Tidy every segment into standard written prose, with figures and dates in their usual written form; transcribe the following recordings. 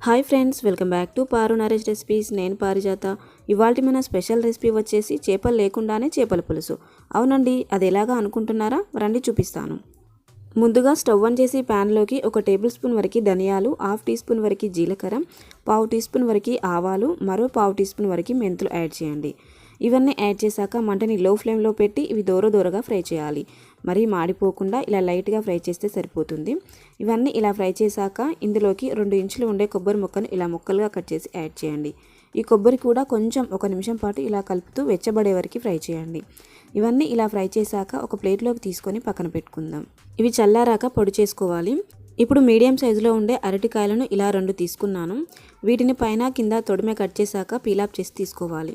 Hi friends, welcome back to Paru Naresh recipes. నేను పారిజాత. ఇవాళ మన స్పెషల్ రెసిపీ వచ్చేసి చేపలు లేకుండానే చేపల పులుసు. అవునండి, అది ఎలాగా అనుకుంటున్నారా? రండి చూపిస్తాను. ముందుగా స్టవ్ ఆన్ చేసి ప్యాన్లోకి 1 టేబుల్ స్పూన్ వరకు ధనియాలు, హాఫ్ టీ స్పూన్ వరకు జీలకర్ర, పావు టీ స్పూన్ వరకు ఆవాలు, మరో పావు టీ స్పూన్ వరకు మెంతులు యాడ్ చేయండి. ఇవన్నీ యాడ్ చేశాక మంటని లో ఫ్లేమ్లో పెట్టి ఇవి దూరగా ఫ్రై చేయాలి. మరీ మాడిపోకుండా ఇలా లైట్గా ఫ్రై చేస్తే సరిపోతుంది. ఇవన్నీ ఇలా ఫ్రై చేశాక ఇందులోకి 2 ఇంచులు ఉండే కొబ్బరి ముక్కను ఇలా ముక్కలుగా కట్ చేసి యాడ్ చేయండి. ఈ కొబ్బరి కూడా కొంచెం 1 నిమిషం పాటు ఇలా కలుపుతూ వెచ్చబడే వరకు ఫ్రై చేయండి. ఇవన్నీ ఇలా ఫ్రై చేశాక ఒక ప్లేట్లోకి తీసుకొని పక్కన పెట్టుకుందాం. ఇవి చల్లారాక పొడి చేసుకోవాలి. ఇప్పుడు మీడియం సైజులో ఉండే అరటికాయలను ఇలా 2 తీసుకున్నాను. వీటిని పైన కింద తొడిమె కట్ చేశాక పీలాప్ చేసి తీసుకోవాలి.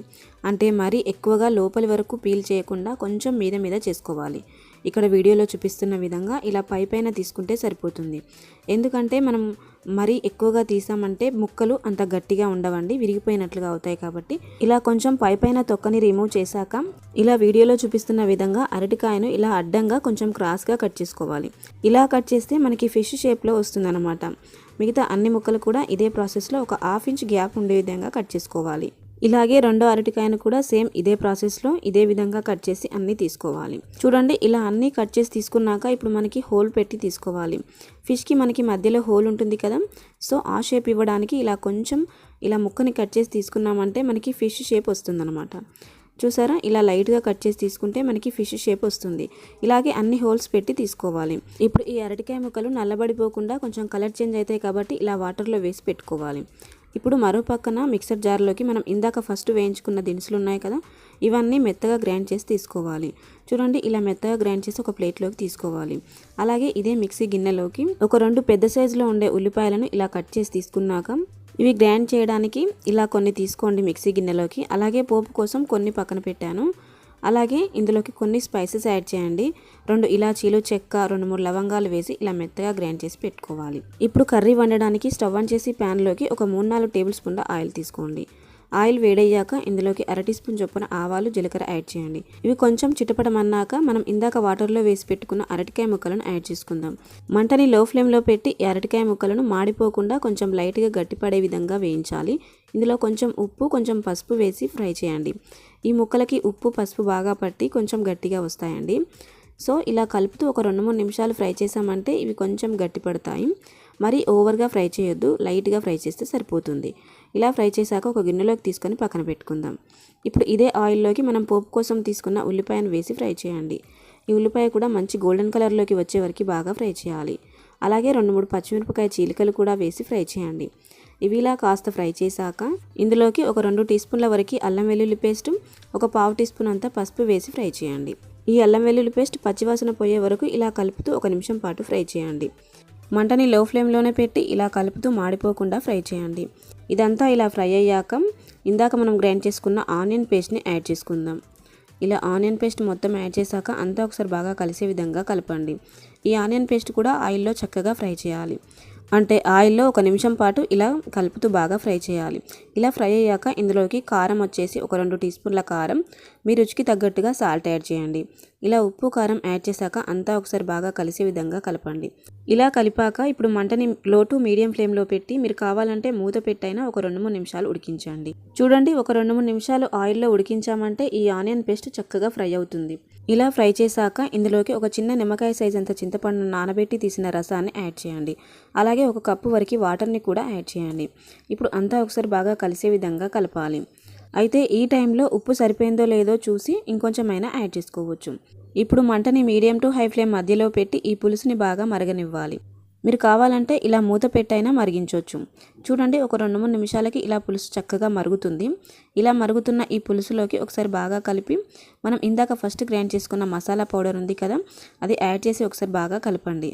అంటే మరీ ఎక్కువగా లోపలి వరకు పీల్ చేయకుండా కొంచెం మీద చేసుకోవాలి. ఇక్కడ వీడియోలో చూపిస్తున్న విధంగా ఇలా పైన తీసుకుంటే సరిపోతుంది. ఎందుకంటే మనం మరీ ఎక్కువగా తీసామంటే ముక్కలు అంత గట్టిగా ఉండవండి, విరిగిపోయినట్లుగా అవుతాయి. కాబట్టి ఇలా కొంచెం పైన తొక్కని రిమూవ్ చేశాక ఇలా వీడియోలో చూపిస్తున్న విధంగా అరటికాయను ఇలా అడ్డంగా కొంచెం క్రాస్గా కట్ చేసుకోవాలి. ఇలా కట్ చేస్తే మనకి ఫిష్ షేప్లో వస్తుందన్నమాట. మిగతా అన్ని ముక్కలు కూడా ఇదే ప్రాసెస్లో ఒక 1/2 ఇంచ్ గ్యాప్ ఉండే విధంగా కట్ చేసుకోవాలి. ఇలాగే రెండో అరటికాయను కూడా సేమ్ ఇదే ప్రాసెస్లో ఇదే విధంగా కట్ చేసి అన్నీ తీసుకోవాలి. చూడండి, ఇలా అన్నీ కట్ చేసి తీసుకున్నాక ఇప్పుడు మనకి హోల్ పెట్టి తీసుకోవాలి. ఫిష్కి మనకి మధ్యలో హోల్ ఉంటుంది కదా, సో ఆ షేప్ ఇవ్వడానికి ఇలా కొంచెం ఇలా ముక్కని కట్ చేసి తీసుకున్నామంటే మనకి ఫిష్ షేప్ వస్తుందన్నమాట. చూసారా, ఇలా లైట్గా కట్ చేసి తీసుకుంటే మనకి ఫిష్ షేప్ వస్తుంది. ఇలాగే అన్ని హోల్స్ పెట్టి తీసుకోవాలి. ఇప్పుడు ఈ అరటికాయ ముక్కలు నల్లబడిపోకుండా కొంచెం కలర్ చేంజ్ అవుతాయి కాబట్టి ఇలా వాటర్లో వేసి పెట్టుకోవాలి. ఇప్పుడు మరో పక్కన మిక్సర్ జార్లోకి మనం ఇందాక ఫస్ట్ వేయించుకున్న దినుసులు ఉన్నాయి కదా, ఇవన్నీ మెత్తగా గ్రైండ్ చేసి తీసుకోవాలి. చూడండి, ఇలా మెత్తగా గ్రైండ్ చేసి ఒక ప్లేట్లోకి తీసుకోవాలి. అలాగే ఇదే మిక్సీ గిన్నెలోకి ఒక 2 పెద్ద సైజులో ఉండే ఉల్లిపాయలను ఇలా కట్ చేసి తీసుకున్నాక ఇవి గ్రైండ్ చేయడానికి ఇలా కొన్ని తీసుకోండి మిక్సీ గిన్నెలోకి. అలాగే పోపు కోసం కొన్ని పక్కన పెట్టాను. అలాగే ఇందులోకి కొన్ని స్పైసెస్ యాడ్ చేయండి. 2 ఇలాచీలు, చెక్క, 2-3 లవంగాలు వేసి ఇలా మెత్తగా గ్రైండ్ చేసి పెట్టుకోవాలి. ఇప్పుడు కర్రీ వండడానికి స్టవ్ ఆన్ చేసి ప్యాన్లోకి ఒక 3-4 టేబుల్ స్పూన్ల ఆయిల్ తీసుకోండి. ఆయిల్ వేడయ్యాక ఇందులోకి 1/2 టీ స్పూన్ చొప్పున ఆవాలు, జీలకర్ర యాడ్ చేయండి. ఇవి కొంచెం చిటపటమన్నాక మనం ఇందాక వాటర్లో వేసి పెట్టుకున్న అరటికాయ ముక్కలను యాడ్ చేసుకుందాం. మంటని లో ఫ్లేమ్లో పెట్టి ఈ అరటికాయ ముక్కలను మాడిపోకుండా కొంచెం లైట్గా గట్టిపడే విధంగా వేయించాలి. ఇందులో కొంచెం ఉప్పు, కొంచెం పసుపు వేసి ఫ్రై చేయండి. ఈ ముక్కలకి ఉప్పు, పసుపు బాగా పట్టి కొంచెం గట్టిగా వస్తాయండి. సో ఇలా కలుపుతూ ఒక 2-3 నిమిషాలు ఫ్రై చేసామంటే ఇవి కొంచెం గట్టి పడతాయి. మరి ఓవర్గా ఫ్రై చేయొద్దు, లైట్గా ఫ్రై చేస్తే సరిపోతుంది. ఇలా ఫ్రై చేశాక ఒక గిన్నెలోకి తీసుకొని పక్కన పెట్టుకుందాం. ఇప్పుడు ఇదే ఆయిల్లోకి మనం పోపు కోసం తీసుకున్న ఉల్లిపాయను వేసి ఫ్రై చేయండి. ఈ ఉల్లిపాయ కూడా మంచి గోల్డెన్ కలర్లోకి వచ్చే వరకు బాగా ఫ్రై చేయాలి. అలాగే 2-3 పచ్చిమిరపకాయ చీలికలు కూడా వేసి ఫ్రై చేయండి. ఇవి ఇలా కాస్త ఫ్రై చేశాక ఇందులోకి ఒక 2 టీ స్పూన్ల వరకు అల్లం వెల్లుల్లి పేస్ట్, ఒక పావు టీ స్పూన్ అంతా పసుపు వేసి ఫ్రై చేయండి. ఈ అల్లం వెల్లుల్లి పేస్ట్ పచ్చివాసన పోయే వరకు ఇలా కలుపుతూ 1 నిమిషం పాటు ఫ్రై చేయండి. మంటని లో ఫ్లేమ్లోనే పెట్టి ఇలా కలుపుతూ మాడిపోకుండా ఫ్రై చేయండి. ఇదంతా ఇలా ఫ్రై అయ్యాక ఇందాక మనం గ్రైండ్ చేసుకున్న ఆనియన్ పేస్ట్ని యాడ్ చేసుకుందాం. ఇలా ఆనియన్ పేస్ట్ మొత్తం యాడ్ చేశాక అంతా ఒకసారి బాగా కలిసే విధంగా కలపండి. ఈ ఆనియన్ పేస్ట్ కూడా ఆయిల్లో చక్కగా ఫ్రై చేయాలి. అంటే ఆయిల్లో 1 నిమిషం పాటు ఇలా కలుపుతూ బాగా ఫ్రై చేయాలి. ఇలా ఫ్రై అయ్యాక ఇందులోకి కారం వచ్చేసి ఒక 2 టీ స్పూన్ల కారం, మీ రుచికి తగ్గట్టుగా సాల్ట్ యాడ్ చేయండి. ఇలా ఉప్పు, కారం యాడ్ చేశాక అంతా ఒకసారి బాగా కలిసే విధంగా కలపండి. ఇలా కలిపాక ఇప్పుడు మంటని లో టు మీడియం ఫ్లేమ్లో పెట్టి మీరు కావాలంటే మూత పెట్టైనా ఒక 2-3 నిమిషాలు ఉడికించండి. చూడండి, ఒక 2-3 నిమిషాలు ఆయిల్లో ఉడికించామంటే ఈ ఆనియన్ పేస్ట్ చక్కగా ఫ్రై అవుతుంది. ఇలా ఫ్రై చేశాక ఇందులోకి ఒక చిన్న నిమ్మకాయ సైజ్ అంత చింతపండును నానబెట్టి తీసిన రసాన్ని యాడ్ చేయండి. అలాగే 1 కప్పు వరకు వాటర్ని కూడా యాడ్ చేయండి. ఇప్పుడు అంతా ఒకసారి బాగా కలిసే విధంగా కలపాలి. అయితే ఈ టైంలో ఉప్పు సరిపోయిందో లేదో చూసి ఇంకొంచెమైనా యాడ్ చేసుకోవచ్చు. ఇప్పుడు మంటని మీడియం టు హై ఫ్లేమ్ మధ్యలో పెట్టి ఈ పులుసుని బాగా మరగనివ్వాలి. మీరు కావాలంటే ఇలా మూత పెట్టైనా మరిగించవచ్చు. చూడండి, ఒక 2-3 నిమిషాలకి ఇలా పులుసు చక్కగా మరుగుతుంది. ఇలా మరుగుతున్న ఈ పులుసులోకి ఒకసారి బాగా కలిపి మనం ఇందాక ఫస్ట్ గ్రైండ్ చేసుకున్న మసాలా పౌడర్ ఉంది కదా, అది యాడ్ చేసి ఒకసారి బాగా కలపండి.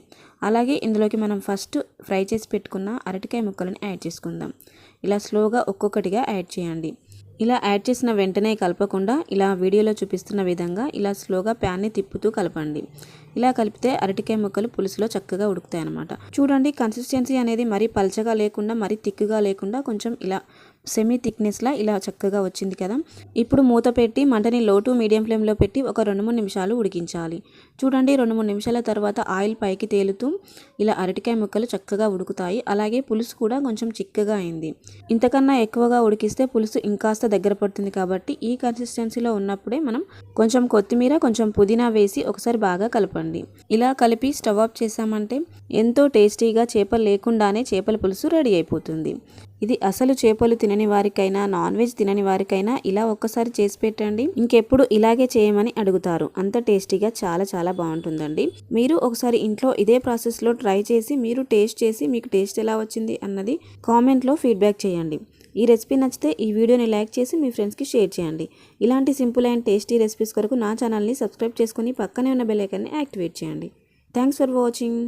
అలాగే ఇందులోకి మనం ఫస్ట్ ఫ్రై చేసి పెట్టుకున్న అరటికాయ ముక్కలను యాడ్ చేసుకుందాం. ఇలా స్లోగా ఒక్కొక్కటిగా యాడ్ చేయండి. ఇలా యాడ్ చేసిన వెంటనే కలపకుండా ఇలా వీడియోలో చూపిస్తున్న విధంగా ఇలా స్లోగా ప్యాన్ని తిప్పుతూ కలపండి. ఇలా కలిపితే అరటికాయ ముక్కలు పులుసులో చక్కగా ఉడుకుతాయి అన్నమాట. చూడండి, కన్సిస్టెన్సీ అనేది మరీ పల్చగా లేకుండా మరీ తిక్కుగా లేకుండా కొంచెం ఇలా సెమీ థిక్నెస్లా ఇలా చక్కగా వచ్చింది కదా. ఇప్పుడు మూత పెట్టి మంటని లో టు మీడియం ఫ్లేమ్లో పెట్టి ఒక 2-3 నిమిషాలు ఉడికించాలి. చూడండి 2-3 నిమిషాల తర్వాత ఆయిల్ పైకి తేలుతూ ఇలా అరటికాయ ముక్కలు చక్కగా ఉడుకుతాయి. అలాగే పులుసు కూడా కొంచెం చిక్కగా అయింది. ఇంతకన్నా ఎక్కువగా ఉడికిస్తే పులుసు ఇంకాస్త దగ్గర పడుతుంది కాబట్టి ఈ కన్సిస్టెన్సీలో ఉన్నప్పుడే మనం కొంచెం కొత్తిమీర, కొంచెం పుదీనా వేసి ఒకసారి బాగా కలపండి. ఇలా కలిపి స్టవ్ ఆఫ్ చేసామంటే ఎంతో టేస్టీగా చేపలు లేకుండానే చేపల పులుసు రెడీ అయిపోతుంది. ఇది అసలు చేపలు తినని వారికైనా, నాన్ వెజ్ తినని వారికైనా ఇలా ఒక్కసారి చేసి పెట్టండి. ఇంకెప్పుడు ఇలాగే చేయమని అడుగుతారు. అంత టేస్టీగా చాలా చాలా బాగుంటుందండి. మీరు ఒకసారి ఇంట్లో ఇదే ప్రాసెస్లో ట్రై చేసి మీరు టేస్ట్ చేసి మీకు టేస్ట్ ఎలా వచ్చింది అన్నది కామెంట్లో ఫీడ్బ్యాక్ చేయండి. ఈ రెసిపీ నచ్చితే ఈ వీడియోని లైక్ చేసి మీ ఫ్రెండ్స్కి షేర్ చేయండి. ఇలాంటి సింపుల్ అండ్ టేస్టీ రెసిపీస్ కొరకు నా ఛానల్ని సబ్స్క్రైబ్ చేసుకుని పక్కనే ఉన్న బెల్ ఐకాన్ని యాక్టివేట్ చేయండి. Thanks for watching.